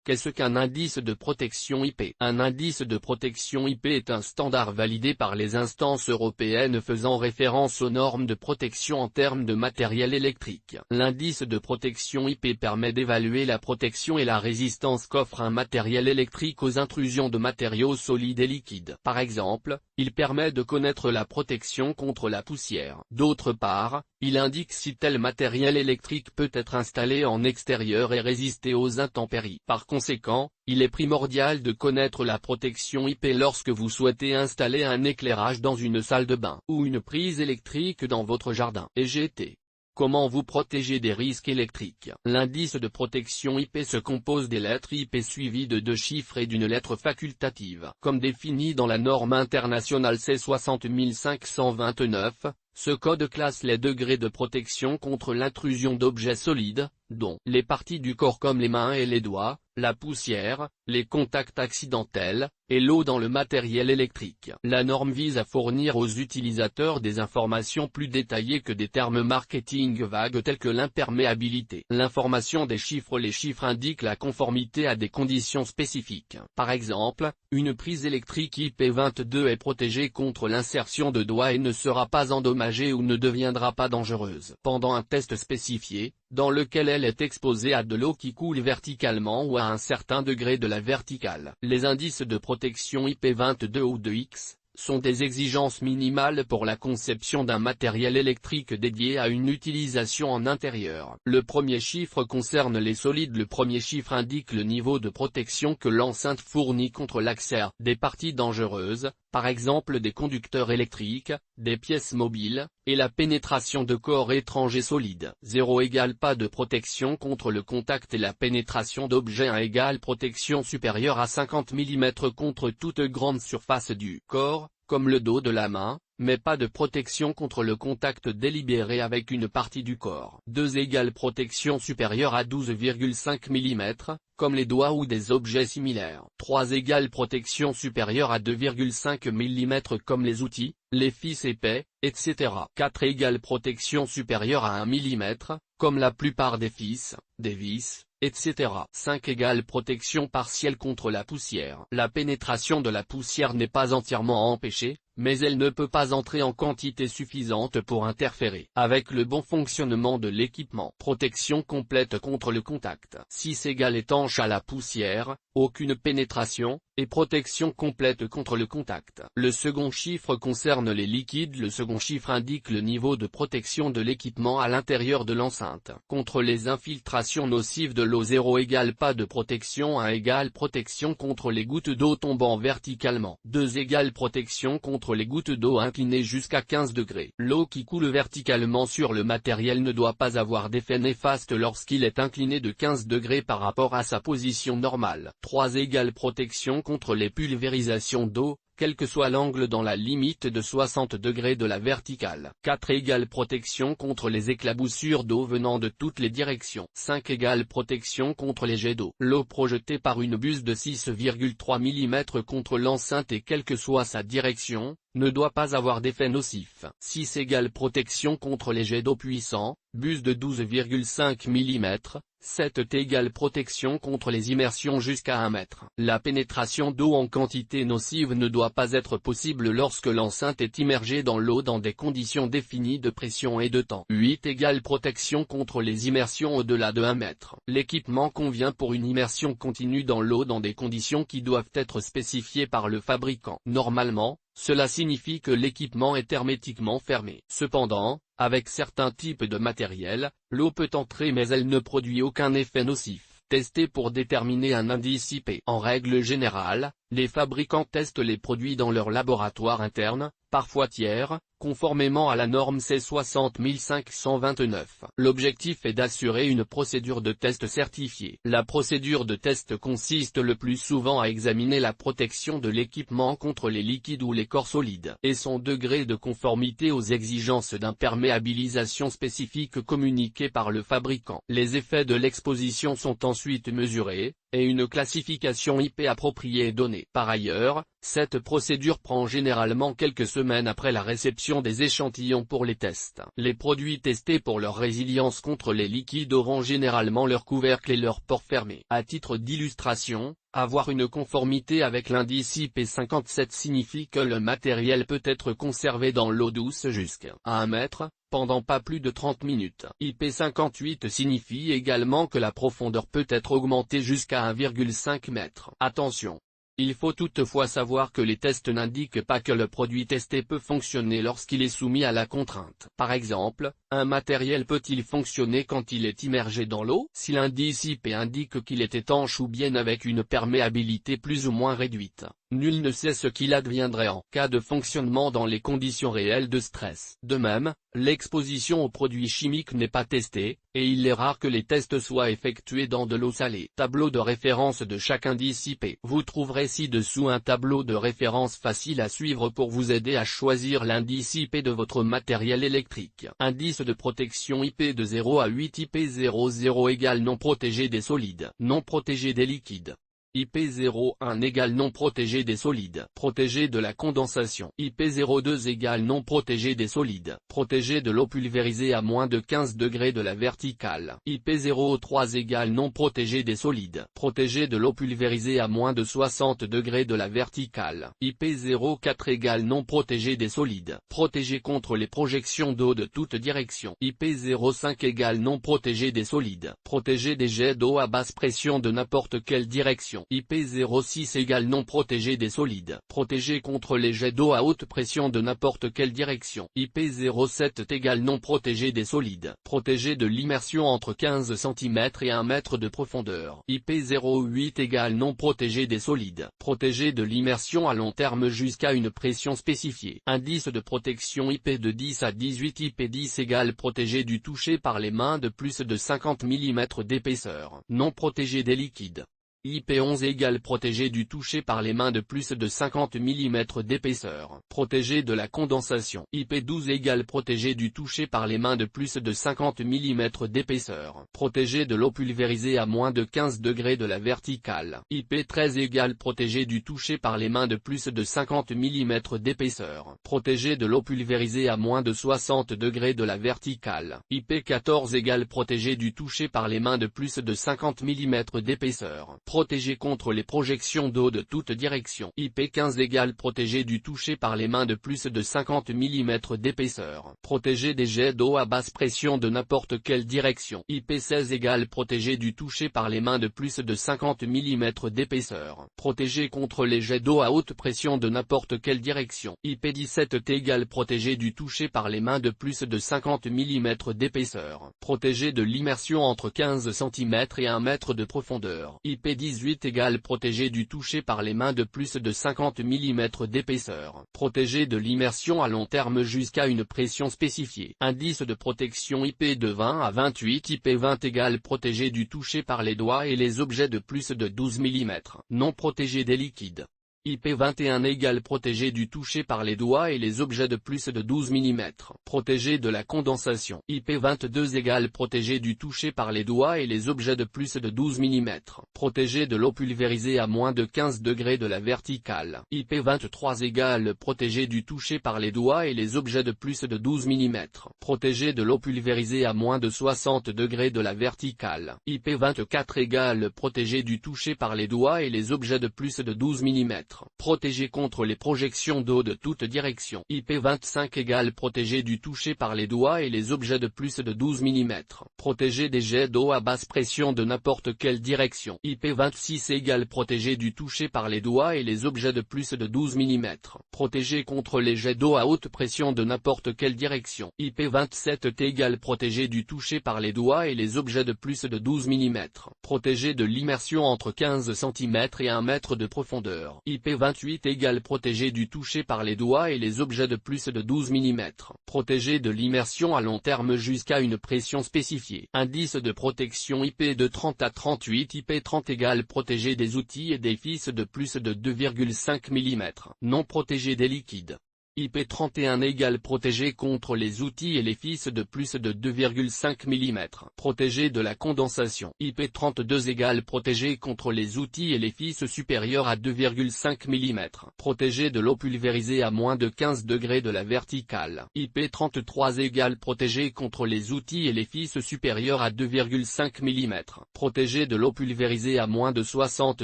Qu'est-ce qu'un indice de protection IP? Un indice de protection IP est un standard validé par les instances européennes faisant référence aux normes de protection en termes de matériel électrique. L'indice de protection IP permet d'évaluer la protection et la résistance qu'offre un matériel électrique aux intrusions de matériaux solides et liquides. Par exemple, il permet de connaître la protection contre la poussière. D'autre part, il indique si tel matériel électrique peut être installé en extérieur et résister aux intempéries. Par conséquent, il est primordial de connaître la protection IP lorsque vous souhaitez installer un éclairage dans une salle de bain ou une prise électrique dans votre jardin. EGT. Comment vous protéger des risques électriques? L'indice de protection IP se compose des lettres IP suivies de 2 chiffres et d'une lettre facultative. Comme défini dans la norme internationale C60529, ce code classe les degrés de protection contre l'intrusion d'objets solides, dont les parties du corps comme les mains et les doigts, la poussière, les contacts accidentels, et l'eau dans le matériel électrique. La norme vise à fournir aux utilisateurs des informations plus détaillées que des termes marketing vagues tels que l'imperméabilité. L'information des chiffres. Les chiffres indiquent la conformité à des conditions spécifiques. Par exemple, une prise électrique IP22 est protégée contre l'insertion de doigts et ne sera pas endommagée ou ne deviendra pas dangereuse pendant un test spécifié, dans lequel elle est exposée à de l'eau qui coule verticalement ou à un certain degré de la verticale. Les indices de protection IP22 ou 2X sont des exigences minimales pour la conception d'un matériel électrique dédié à une utilisation en intérieur. Le premier chiffre concerne les solides. Le premier chiffre indique le niveau de protection que l'enceinte fournit contre l'accès à des parties dangereuses, par exemple des conducteurs électriques, des pièces mobiles, et la pénétration de corps étrangers solides. 0 égale pas de protection contre le contact et la pénétration d'objets. 1 égale protection supérieure à 50 mm contre toute grande surface du corps, comme le dos de la main, mais pas de protection contre le contact délibéré avec une partie du corps. 2 égale protection supérieure à 12,5 mm, comme les doigts ou des objets similaires. 3 égale protection supérieure à 2,5 mm comme les outils, les fils épais, etc. 4 égale protection supérieure à 1 mm, comme la plupart des fils, des vis, etc. 5 égale protection partielle contre la poussière. La pénétration de la poussière n'est pas entièrement empêchée, mais elle ne peut pas entrer en quantité suffisante pour interférer avec le bon fonctionnement de l'équipement. Protection complète contre le contact. 6 égale étanche à la poussière, aucune pénétration, et protection complète contre le contact. Le second chiffre concerne les liquides. Le second chiffre indique le niveau de protection de l'équipement à l'intérieur de l'enceinte. Contre les infiltrations nocives de l'eau. 0 égale pas de protection. 1 égale protection contre les gouttes d'eau tombant verticalement. 2 égale protection contre les gouttes d'eau inclinées jusqu'à 15 degrés. L'eau qui coule verticalement sur le matériel ne doit pas avoir d'effet néfaste lorsqu'il est incliné de 15 degrés par rapport à sa position normale. 3 égale protection contre les pulvérisations d'eau, quel que soit l'angle dans la limite de 60 degrés de la verticale. 4 égale protection contre les éclaboussures d'eau venant de toutes les directions. 5 égale protection contre les jets d'eau. L'eau projetée par une buse de 6,3 mm contre l'enceinte et quelle que soit sa direction, ne doit pas avoir d'effet nocif. 6 égale protection contre les jets d'eau puissants, buse de 12,5 mm. 7 égale protection contre les immersions jusqu'à 1 mètre. La pénétration d'eau en quantité nocive ne doit pas être possible lorsque l'enceinte est immergée dans l'eau dans des conditions définies de pression et de temps. 8 égale protection contre les immersions au-delà de 1 mètre. L'équipement convient pour une immersion continue dans l'eau dans des conditions qui doivent être spécifiées par le fabricant. Normalement, cela signifie que l'équipement est hermétiquement fermé. Cependant, avec certains types de matériel, l'eau peut entrer mais elle ne produit aucun effet nocif. Tester pour déterminer un indice IP. En règle générale, les fabricants testent les produits dans leur laboratoire interne, parfois tiers, conformément à la norme C60529. L'objectif est d'assurer une procédure de test certifiée. La procédure de test consiste le plus souvent à examiner la protection de l'équipement contre les liquides ou les corps solides et son degré de conformité aux exigences d'imperméabilisation spécifiques communiquées par le fabricant. Les effets de l'exposition sont ensuite mesurés, et une classification IP appropriée est donnée. Par ailleurs, cette procédure prend généralement quelques semaines après la réception des échantillons pour les tests. Les produits testés pour leur résilience contre les liquides auront généralement leur couvercle et leur port fermés. À titre d'illustration, avoir une conformité avec l'indice IP57 signifie que le matériel peut être conservé dans l'eau douce jusqu'à 1 mètre, pendant pas plus de 30 minutes. IP58 signifie également que la profondeur peut être augmentée jusqu'à 1,5 m. Attention! Il faut toutefois savoir que les tests n'indiquent pas que le produit testé peut fonctionner lorsqu'il est soumis à la contrainte. Par exemple, un matériel peut-il fonctionner quand il est immergé dans l'eau? Si l'indice IP indique qu'il est étanche ou bien avec une perméabilité plus ou moins réduite, nul ne sait ce qu'il adviendrait en cas de fonctionnement dans les conditions réelles de stress. De même, l'exposition aux produits chimiques n'est pas testée, et il est rare que les tests soient effectués dans de l'eau salée. Tableau de référence de chaque indice IP. Vous trouverez ci-dessous un tableau de référence facile à suivre pour vous aider à choisir l'indice IP de votre matériel électrique. Indice de protection IP de 0 à 8. IP00 égale non protégé des solides. Non protégé des liquides. IP01 égale non protégé des solides. Protégé de la condensation. IP02 égale non protégé des solides. Protégé de l'eau pulvérisée à moins de 15 degrés de la verticale. IP03 égale non protégé des solides. Protégé de l'eau pulvérisée à moins de 60 degrés de la verticale. IP04 égale non protégé des solides. Protégé contre les projections d'eau de toute direction. IP05 égale non protégé des solides. Protégé des jets d'eau à basse pression de n'importe quelle direction. IP06 égale non protégé des solides. Protégé contre les jets d'eau à haute pression de n'importe quelle direction. IP07 égale non protégé des solides. Protégé de l'immersion entre 15 cm et 1 m de profondeur. IP08 égale non protégé des solides. Protégé de l'immersion à long terme jusqu'à une pression spécifiée. Indice de protection IP de 10 à 18. IP10 égale protégé du toucher par les mains de plus de 50 mm d'épaisseur. Non protégé des liquides. IP11 égale protégé du toucher par les mains de plus de 50 mm d'épaisseur. Protégé de la condensation. IP12 égale protégé du toucher par les mains de plus de 50 mm d'épaisseur. Protégé de l'eau pulvérisée à moins de 15 degrés de la verticale. IP13 égale protégé du toucher par les mains de plus de 50 mm d'épaisseur. Protégé de l'eau pulvérisée à moins de 60 degrés de la verticale. IP14 égale protégé du toucher par les mains de plus de 50 mm d'épaisseur. Protégé contre les projections d'eau de toute direction. IP15 égale protégé du toucher par les mains de plus de 50 mm d'épaisseur. Protégé des jets d'eau à basse pression de n'importe quelle direction. IP16 égale protégé du toucher par les mains de plus de 50 mm d'épaisseur. Protégé contre les jets d'eau à haute pression de n'importe quelle direction. IP17 égale protégé du toucher par les mains de plus de 50 mm d'épaisseur. Protégé de l'immersion entre 15 cm et 1 m de profondeur. IP18 égale protégé du toucher par les mains de plus de 50 mm d'épaisseur. Protégé de l'immersion à long terme jusqu'à une pression spécifiée. Indice de protection IP de 20 à 28. IP20 égale protégé du toucher par les doigts et les objets de plus de 12 mm. Non protégé des liquides. IP21 égale protégé du toucher par les doigts et les objets de plus de 12 mm. Protégé de la condensation. IP22 égale protégé du toucher par les doigts et les objets de plus de 12 mm. Protégé de l'eau pulvérisée à moins de 15 degrés de la verticale. IP23 égale protégé du toucher par les doigts et les objets de plus de 12 mm. Protégé de l'eau pulvérisée à moins de 60 degrés de la verticale. IP24 égale protégé du toucher par les doigts et les objets de plus de 12 mm. Protégé contre les projections d'eau de toute direction. IP25 égale protégé du toucher par les doigts et les objets de plus de 12 mm. Protégé des jets d'eau à basse pression de n'importe quelle direction. IP26 égale protégé du toucher par les doigts et les objets de plus de 12 mm. Protégé contre les jets d'eau à haute pression de n'importe quelle direction. IP27 égale protégé du toucher par les doigts et les objets de plus de 12 mm. Protégé de l'immersion entre 15 cm et 1 m de profondeur. IP28 égale protégé du toucher par les doigts et les objets de plus de 12 mm. Protégé de l'immersion à long terme jusqu'à une pression spécifiée. Indice de protection IP de 30 à 38. IP30 égale protégé des outils et des fils de plus de 2,5 mm. Non protégé des liquides. IP31 égale protégé contre les outils et les fils de plus de 2,5 mm. Protégé de la condensation. IP32 égale protégé contre les outils et les fils supérieurs à 2,5 mm. Protégé de l'eau pulvérisée à moins de 15 degrés de la verticale. IP33 égale protégé contre les outils et les fils supérieurs à 2,5 mm. Protégé de l'eau pulvérisée à moins de 60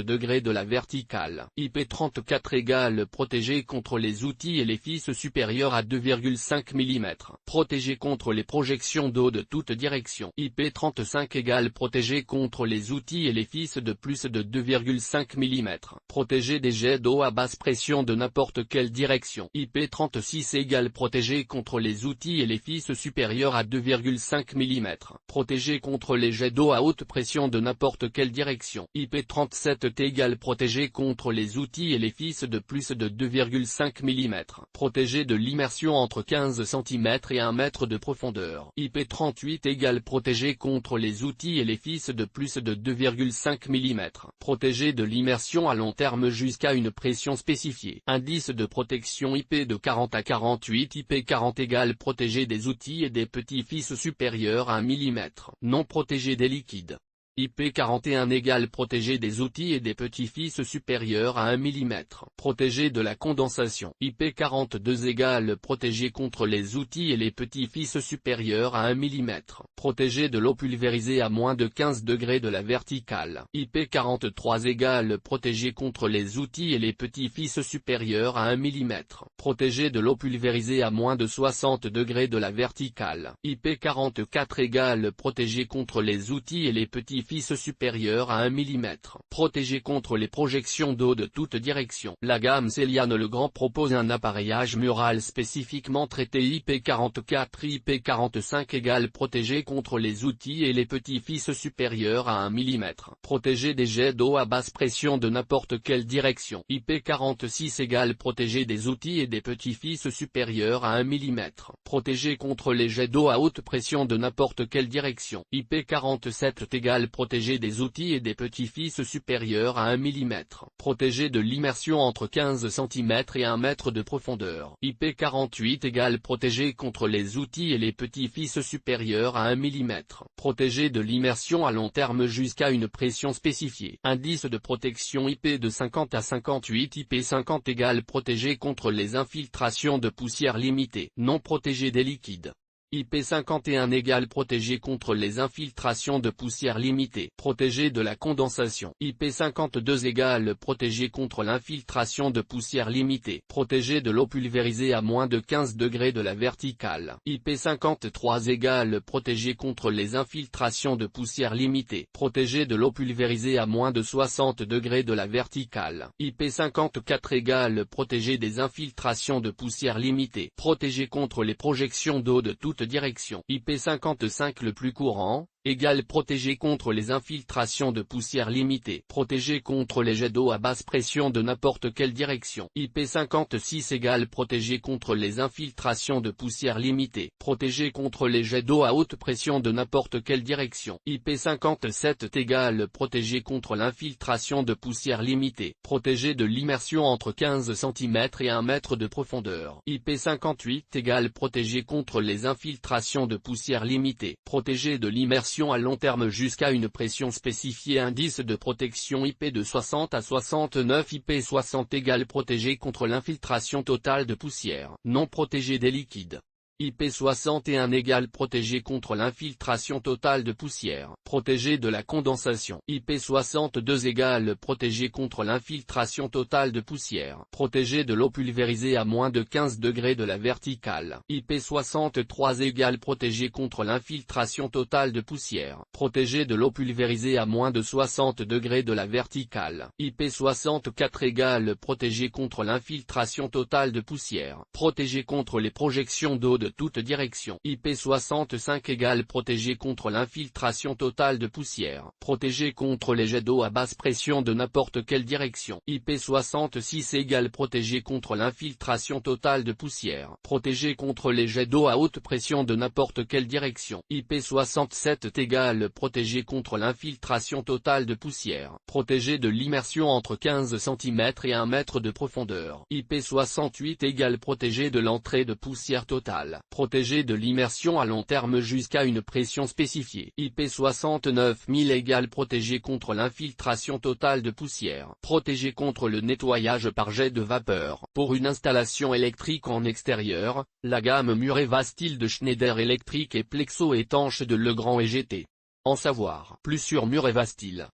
degrés de la verticale. IP34 égale protégé contre les outils et les fils supérieur à 2,5 mm. Protégé contre les projections d'eau de toute direction. IP35 égale protégé contre les outils et les fils de plus de 2,5 mm. Protégé des jets d'eau à basse pression de n'importe quelle direction. IP36 égale protégé contre les outils et les fils supérieurs à 2,5 mm. Protégé contre les jets d'eau à haute pression de n'importe quelle direction. IP37 égale protégé contre les outils et les fils de plus de 2,5 mm. Protégé de l'immersion entre 15 cm et 1 mètre de profondeur. IP38 égale protégé contre les outils et les fils de plus de 2,5 mm. Protégé de l'immersion à long terme jusqu'à une pression spécifiée. Indice de protection IP de 40 à 48. IP40 égale protégé des outils et des petits fils supérieurs à 1 mm. Non protégé des liquides. IP41 égale protégé des outils et des petits fils supérieurs à 1 mm. Protégé de la condensation. IP42 égale protégé contre les outils et les petits fils supérieurs à 1 mm. Protégé de l'eau pulvérisée à moins de 15 degrés de la verticale. IP43 égale protégé contre les outils et les petits fils supérieurs à 1 mm. Protégé de l'eau pulvérisée à moins de 60 degrés de la verticale. IP44 égale protégé contre les outils et les petits fils supérieurs à 1 mm. Protégé contre les projections d'eau de toute direction. La gamme Celiane Legrand propose un appareillage mural spécifiquement traité IP44. IP45 égale protégé contre les outils et les petits fils supérieurs à 1 mm. Protégé des jets d'eau à basse pression de n'importe quelle direction. IP46 égale protégé des outils et des petits fils supérieurs à 1 mm. Protégé contre les jets d'eau à haute pression de n'importe quelle direction. IP47 égale protégé des outils et des petits fils supérieurs à 1 mm. Protégé de l'immersion entre 15 cm et 1 mètre de profondeur. IP48 égale protégé contre les outils et les petits fils supérieurs à 1 mm. Protégé de l'immersion à long terme jusqu'à une pression spécifiée. Indice de protection IP de 50 à 58. IP50 égale protégé contre les infiltrations de poussière limitée. Non protégé des liquides. IP51 égale protégé contre les infiltrations de poussière limitée. Protégé de la condensation. IP52 égale protégé contre l'infiltration de poussière limitée. Protégé de l'eau pulvérisée à moins de 15 degrés de la verticale. IP53 égale protégé contre les infiltrations de poussière limitée. Protégé de l'eau pulvérisée à moins de 60 degrés de la verticale. IP54 égale protégé des infiltrations de poussière limitée. Protégé contre les projections d'eau de toute direction. IP55 le plus courant, égale protégé contre les infiltrations de poussière limitée. Protégé contre les jets d'eau à basse pression de n'importe quelle direction. IP56 égale protégé contre les infiltrations de poussière limitée. Protégé contre les jets d'eau à haute pression de n'importe quelle direction. IP57 égale protégé contre l'infiltration de poussière limitée. Protégé de l'immersion entre 15 cm et 1 mètre de profondeur. IP58 égale protégé contre les infiltrations de poussière limitée. Protégé de l'immersion à long terme jusqu'à une pression spécifiée. Indice de protection IP de 60 à 69. IP60 égale protégé contre l'infiltration totale de poussière. Non protégé des liquides. IP61 égale protégé contre l'infiltration totale de poussière. Protégé de la condensation. IP62 égale protégé contre l'infiltration totale de poussière. Protégé de l'eau pulvérisée à moins de 15 degrés de la verticale. IP63 égale protégé contre l'infiltration totale de poussière. Protégé de l'eau pulvérisée à moins de 60 degrés de la verticale. IP64 égale protégé contre l'infiltration totale de poussière. Protégé contre les projections d'eau de de toute direction. IP65 = protégé contre l'infiltration totale de poussière. Protégé contre les jets d'eau à basse pression de n'importe quelle direction. IP66 = protégé contre l'infiltration totale de poussière. Protégé contre les jets d'eau à haute pression de n'importe quelle direction. IP67 = protégé contre l'infiltration totale de poussière. Protégé de l'immersion entre 15 cm et 1 mètre de profondeur. IP68 = protégé de l'entrée de poussière totale. Protégé de l'immersion à long terme jusqu'à une pression spécifiée. IP69000 = protégé contre l'infiltration totale de poussière. Protégé contre le nettoyage par jet de vapeur. Pour une installation électrique en extérieur, la gamme Mureva-Steel de Schneider Electric et Plexo étanche de Legrand et GT. En savoir plus sur Mureva-Steel.